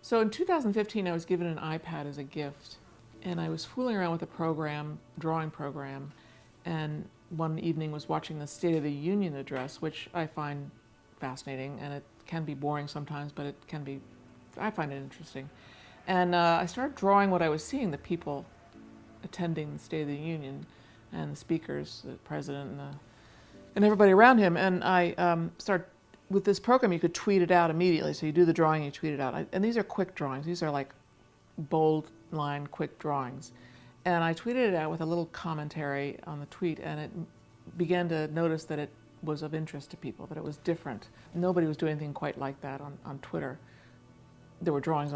So in 2015, I was given an iPad as a gift, and I was fooling around with a program, drawing program, and one evening was watching the State of the Union address, which I find fascinating, and it can be boring sometimes, but I find it interesting. And I started drawing what I was seeing, the people attending the State of the Union, and the speakers, the president, and everybody around him. And I started with this program. You could tweet it out immediately. So you do the drawing, you tweet it out. And these are quick drawings. These are like bold line, quick drawings. And I tweeted it out with a little commentary on the tweet, and it began to notice that it was of interest to people, that it was different. Nobody was doing anything quite like that on Twitter. There were drawings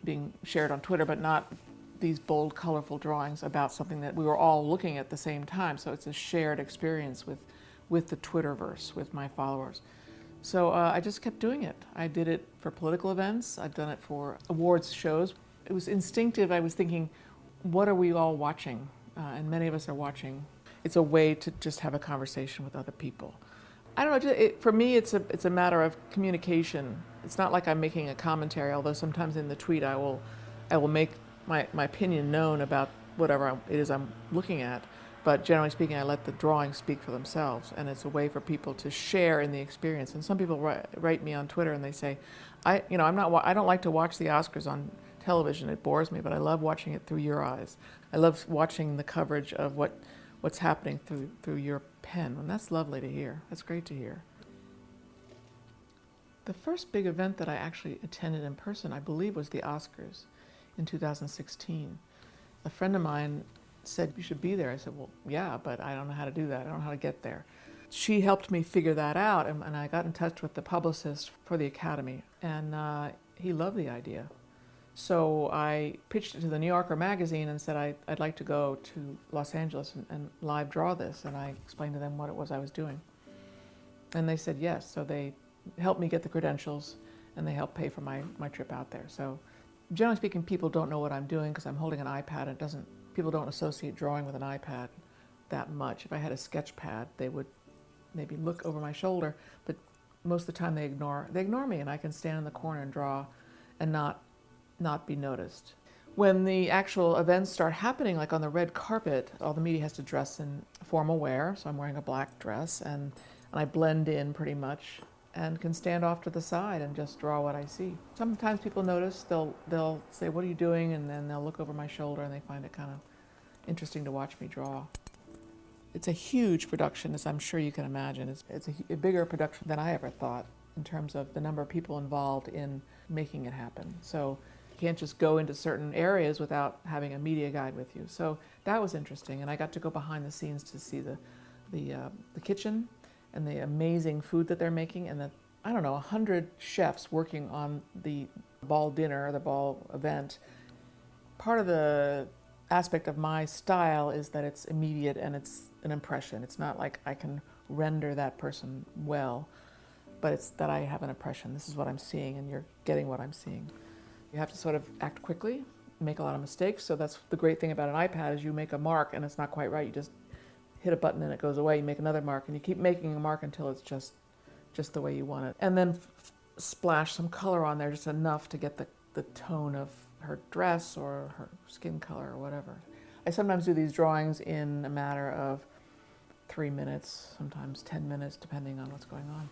being shared on Twitter, but not these bold, colorful drawings about something that we were all looking at the same time. So it's a shared experience with the Twitterverse, with my followers. So I just kept doing it. I did it for political events. I've done it for awards shows. It was instinctive. I was thinking, what are we all watching? And many of us are watching. It's a way to just have a conversation with other people. I don't know, for me it's a matter of communication. It's not like I'm making a commentary, although sometimes in the tweet I will make my opinion known about whatever it is I'm looking at. But generally speaking, I let the drawings speak for themselves, and it's a way for people to share in the experience. And some people write me on Twitter and they say, I don't like to watch the Oscars on television. It bores me, but I love watching it through your eyes. I love watching the coverage of what's happening through your pen, and that's lovely to hear. That's great to hear. The first big event that I actually attended in person, I believe, was the Oscars in 2016. A friend of mine said, you should be there. I said, well, yeah, but I don't know how to do that. I don't know how to get there. She helped me figure that out, and I got in touch with the publicist for the Academy, and he loved the idea. So I pitched it to the New Yorker magazine and said I'd like to go to Los Angeles and live draw this, and I explained to them what it was I was doing. And they said yes, so they helped me get the credentials, and they helped pay for my trip out there. So generally speaking, people don't know what I'm doing because I'm holding an iPad. People don't associate drawing with an iPad that much. If I had a sketch pad, they would maybe look over my shoulder, but most of the time they ignore me, and I can stand in the corner and draw and not be noticed. When the actual events start happening, like on the red carpet, all the media has to dress in formal wear, so I'm wearing a black dress, and I blend in pretty much and can stand off to the side and just draw what I see. Sometimes people notice, they'll say, what are you doing? And then they'll look over my shoulder and they find it kind of interesting to watch me draw. It's a huge production, as I'm sure you can imagine. It's a bigger production than I ever thought in terms of the number of people involved in making it happen. So you can't just go into certain areas without having a media guide with you. So that was interesting, and I got to go behind the scenes to see the kitchen and the amazing food that they're making, and 100 chefs working on the ball dinner, the ball event. Part of the aspect of my style is that it's immediate and it's an impression. It's not like I can render that person well, but it's that I have an impression. This is what I'm seeing, and you're getting what I'm seeing. You have to sort of act quickly, make a lot of mistakes. So that's the great thing about an iPad is you make a mark and it's not quite right. You just hit a button and it goes away. You make another mark and you keep making a mark until it's just the way you want it. And then splash some color on there, just enough to get the tone of her dress or her skin color or whatever. I sometimes do these drawings in a matter of 3 minutes, sometimes 10 minutes, depending on what's going on.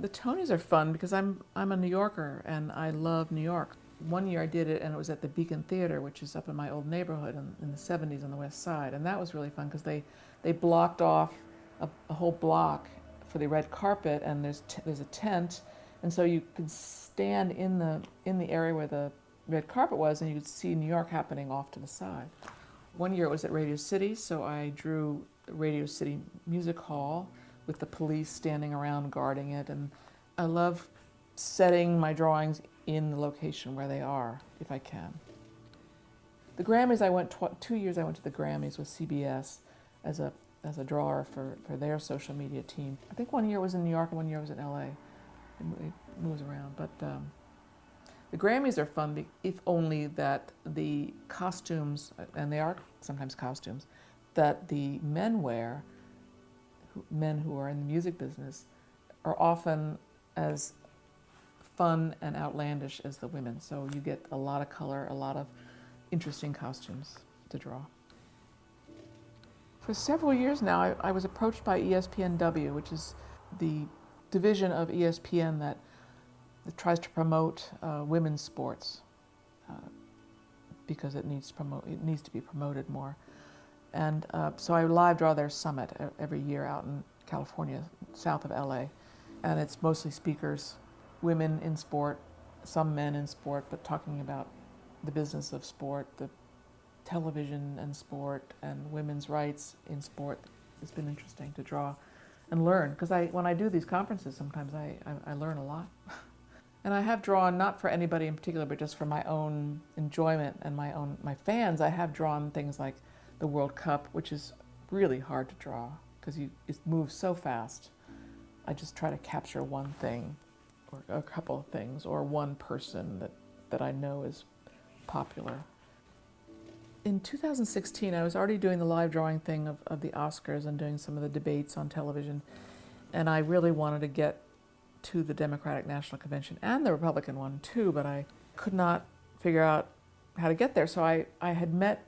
The Tonys are fun because I'm a New Yorker and I love New York. One year I did it and it was at the Beacon Theater, which is up in my old neighborhood in the 70s on the West Side. And that was really fun because they blocked off a whole block for the red carpet, and there's a tent, and so you could stand in the area where the red carpet was, and you could see New York happening off to the side. One year it was at Radio City, so I drew the Radio City Music Hall with the police standing around guarding it, and I love setting my drawings in the location where they are, if I can. The Grammys, I went 2 years. I went to the Grammys with CBS as a drawer for their social media team. I think 1 year it was in New York and 1 year it was in LA. It moves around, but the Grammys are fun, if only that the costumes, and they are sometimes costumes, that the men wear, men who are in the music business, are often as fun and outlandish as the women. So you get a lot of color, a lot of interesting costumes to draw. For several years now, I was approached by ESPNW, which is the division of ESPN that tries to promote women's sports because it needs to be promoted more. And so I live draw their summit every year out in California, south of LA. And it's mostly speakers, women in sport, some men in sport, but talking about the business of sport, the television and sport, and women's rights in sport. It's been interesting to draw and learn, because when I do these conferences, sometimes I learn a lot. And I have drawn, not for anybody in particular, but just for my own enjoyment and my fans. I have drawn things like the World Cup, which is really hard to draw because it moves so fast. I just try to capture one thing or a couple of things or one person that I know is popular. In 2016, I was already doing the live drawing thing of the Oscars and doing some of the debates on television, and I really wanted to get to the Democratic National Convention and the Republican one too, but I could not figure out how to get there. So I had met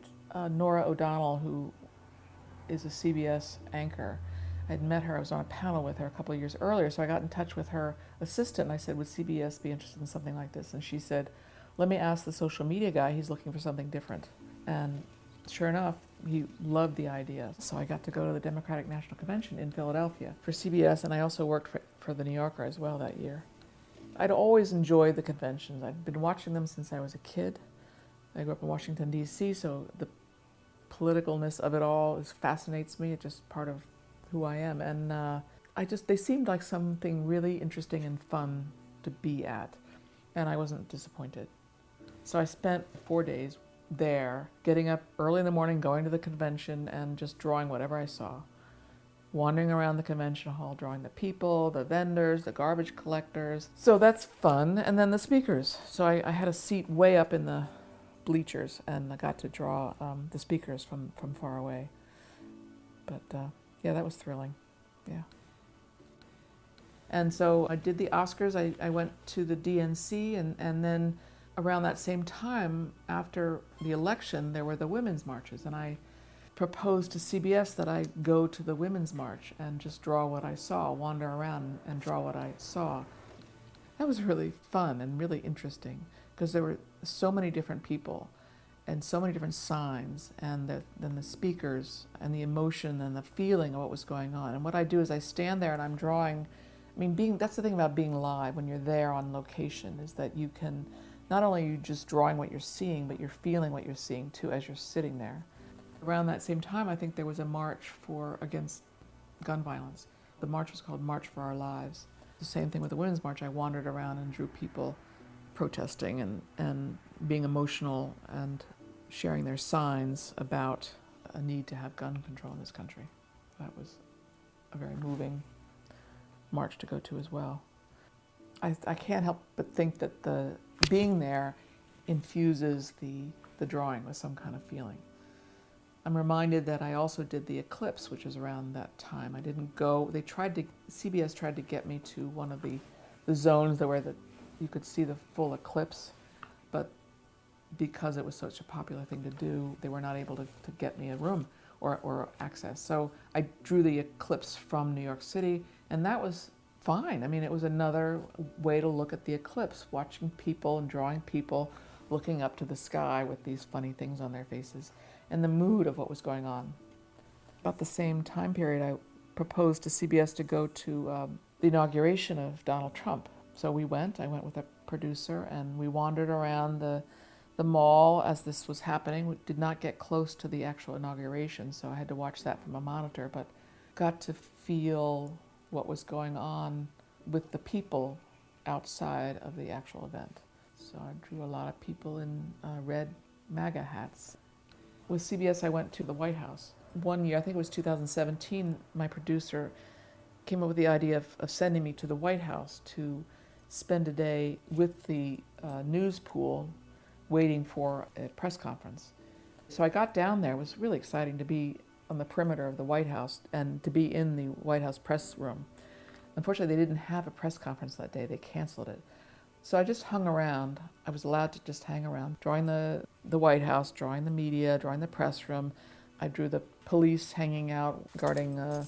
Norah O'Donnell, who is a CBS anchor. I had met her, I was on a panel with her a couple of years earlier, so I got in touch with her assistant and I said, would CBS be interested in something like this? And she said, let me ask the social media guy, he's looking for something different. And sure enough, he loved the idea. So I got to go to the Democratic National Convention in Philadelphia for CBS, and I also worked for the New Yorker as well that year. I'd always enjoyed the conventions. I'd been watching them since I was a kid. I grew up in Washington, D.C., so the politicalness of it all fascinates me. It's just part of who I am. And they seemed like something really interesting and fun to be at, and I wasn't disappointed. So I spent 4 days there, getting up early in the morning, going to the convention, and just drawing whatever I saw. Wandering around the convention hall, drawing the people, the vendors, the garbage collectors. So that's fun. And then the speakers. So I had a seat way up in the bleachers, and I got to draw the speakers from far away. But yeah, that was thrilling. Yeah. And so I did the Oscars. I went to the DNC, and then around that same time, after the election, there were the women's marches, and I proposed to CBS that I go to the women's march and just draw what I saw, wander around and draw what I saw. That was really fun and really interesting because there were so many different people and so many different signs, and then the speakers and the emotion and the feeling of what was going on. And what I do is I stand there and I'm drawing. I mean, that's the thing about being live when you're there on location, is that you can, not only are you just drawing what you're seeing, but you're feeling what you're seeing too as you're sitting there. Around that same time, I think there was a march against gun violence. The march was called March for Our Lives. The same thing with the Women's March. I wandered around and drew people protesting and being emotional and sharing their signs about a need to have gun control in this country. That was a very moving march to go to as well. I can't help but think that the being there infuses the drawing with some kind of feeling. I'm reminded that I also did the eclipse, which was around that time. I didn't go. CBS tried to get me to one of the zones where you could see the full eclipse, but because it was such a popular thing to do, they were not able to get me a room or access. So I drew the eclipse from New York City, and that was fine. I mean, it was another way to look at the eclipse, watching people and drawing people looking up to the sky with these funny things on their faces, and the mood of what was going on. About the same time period, I proposed to CBS to go to the inauguration of Donald Trump. So I went with a producer, and we wandered around the mall as this was happening. We did not get close to the actual inauguration, so I had to watch that from a monitor, but got to feel what was going on with the people outside of the actual event. So I drew a lot of people in red MAGA hats. With CBS, I went to the White House. One year, I think it was 2017, my producer came up with the idea of sending me to the White House to spend a day with the news pool waiting for a press conference. So I got down there. It was really exciting to be on the perimeter of the White House and to be in the White House press room. Unfortunately, they didn't have a press conference that day. They canceled it. So I just hung around. I was allowed to just hang around, drawing the White House, drawing the media, drawing the press room. I drew the police hanging out, guarding the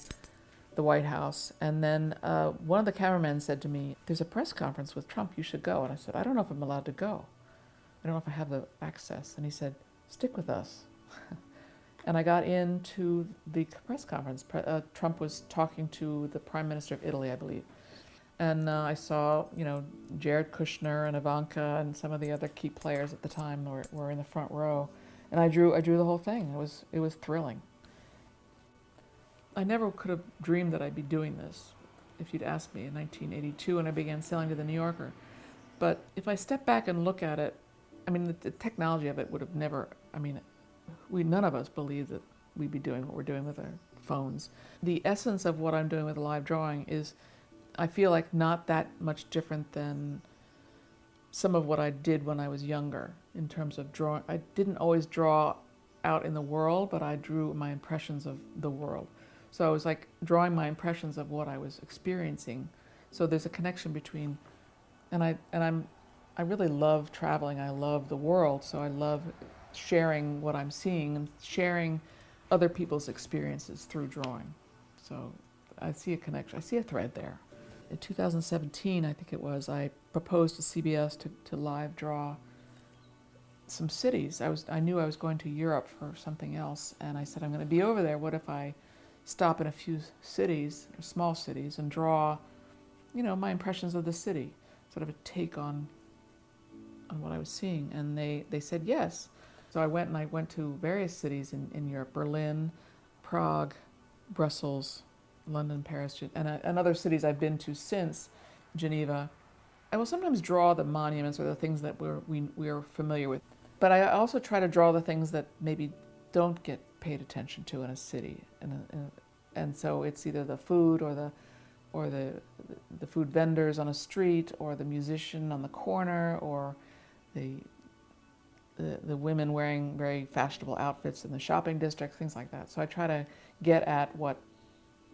White House. And then one of the cameramen said to me, "There's a press conference with Trump, you should go." And I said, "I don't know if I'm allowed to go. I don't know if I have the access." And he said, "Stick with us." And I got into the press conference. Trump was talking to the Prime Minister of Italy, I believe. And I saw, Jared Kushner and Ivanka and some of the other key players at the time were in the front row. And I drew the whole thing. It was thrilling. I never could have dreamed that I'd be doing this if you'd asked me in 1982 when I began selling to the New Yorker. But if I step back and look at it, the technology of it would have never, none of us believed that we'd be doing what we're doing with our phones. The essence of what I'm doing with live drawing is, I feel like, not that much different than some of what I did when I was younger in terms of drawing. I didn't always draw out in the world, but I drew my impressions of the world. So I was like drawing my impressions of what I was experiencing. So there's a connection between, I really love traveling. I love the world, so I love sharing what I'm seeing and sharing other people's experiences through drawing. So I see a connection. I see a thread there. In 2017, I think it was, I proposed to CBS to live draw some cities. I knew I was going to Europe for something else, and I said, I'm going to be over there. What if I stop in a few cities, or small cities, and draw, my impressions of the city, sort of a take on what I was seeing? And they said yes. So I went to various cities in Europe: Berlin, Prague, Brussels, London, Paris, and other cities I've been to since, Geneva. I will sometimes draw the monuments or the things that we're familiar with, but I also try to draw the things that maybe don't get paid attention to in a city, and so it's either the food or the food vendors on a street, or the musician on the corner, or the women wearing very fashionable outfits in the shopping district, things like that. So I try to get at what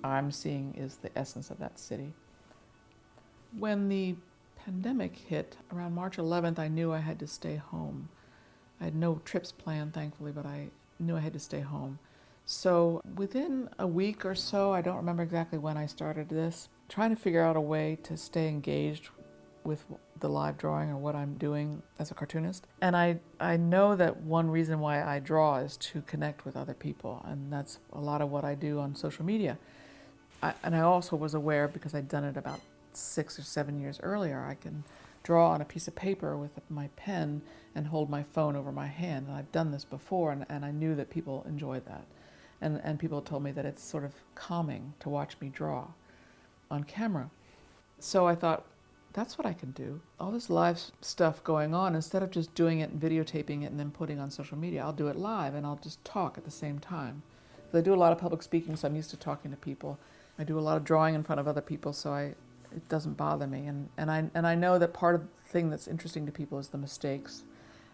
I'm seeing is the essence of that city. When the pandemic hit, around March 11th, I knew I had to stay home. I had no trips planned, thankfully, but I knew I had to stay home. So within a week or so, I don't remember exactly when I started this, trying to figure out a way to stay engaged with the live drawing or what I'm doing as a cartoonist. And I know that one reason why I draw is to connect with other people, and that's a lot of what I do on social media. And I also was aware, because I'd done it about 6 or 7 years earlier, I can draw on a piece of paper with my pen and hold my phone over my hand. And I've done this before, and I knew that people enjoyed that. And people told me that it's sort of calming to watch me draw on camera. So I thought, that's what I can do. All this live stuff going on, instead of just doing it and videotaping it and then putting on social media, I'll do it live and I'll just talk at the same time. I do a lot of public speaking, so I'm used to talking to people. I do a lot of drawing in front of other people, so it doesn't bother me. And I know that part of the thing that's interesting to people is the mistakes.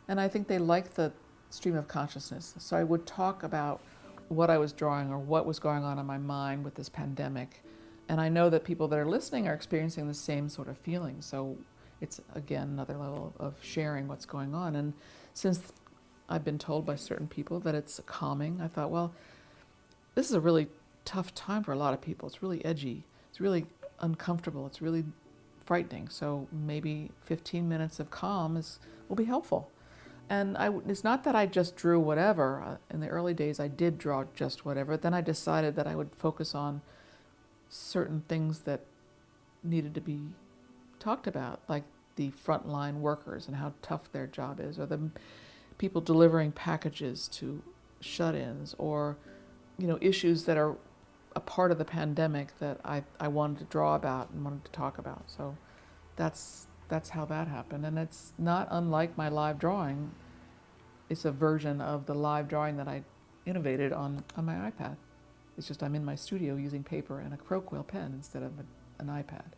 And I think they like the stream of consciousness. So I would talk about what I was drawing or what was going on in my mind with this pandemic. And I know that people that are listening are experiencing the same sort of feeling. So it's, again, another level of sharing what's going on. And since I've been told by certain people that it's calming, I thought, well, this is a really tough time for a lot of people. It's really edgy. It's really uncomfortable. It's really frightening. So maybe 15 minutes of calm will be helpful. And it's not that I just drew whatever. In the early days, I did draw just whatever. Then I decided that I would focus on certain things that needed to be talked about, like the frontline workers and how tough their job is, or the people delivering packages to shut-ins, or issues that are a part of the pandemic that I wanted to draw about and wanted to talk about. So that's how that happened. And it's not unlike my live drawing. It's a version of the live drawing that I innovated on my iPad. It's just I'm in my studio using paper and a Rockwell pen instead of an iPad.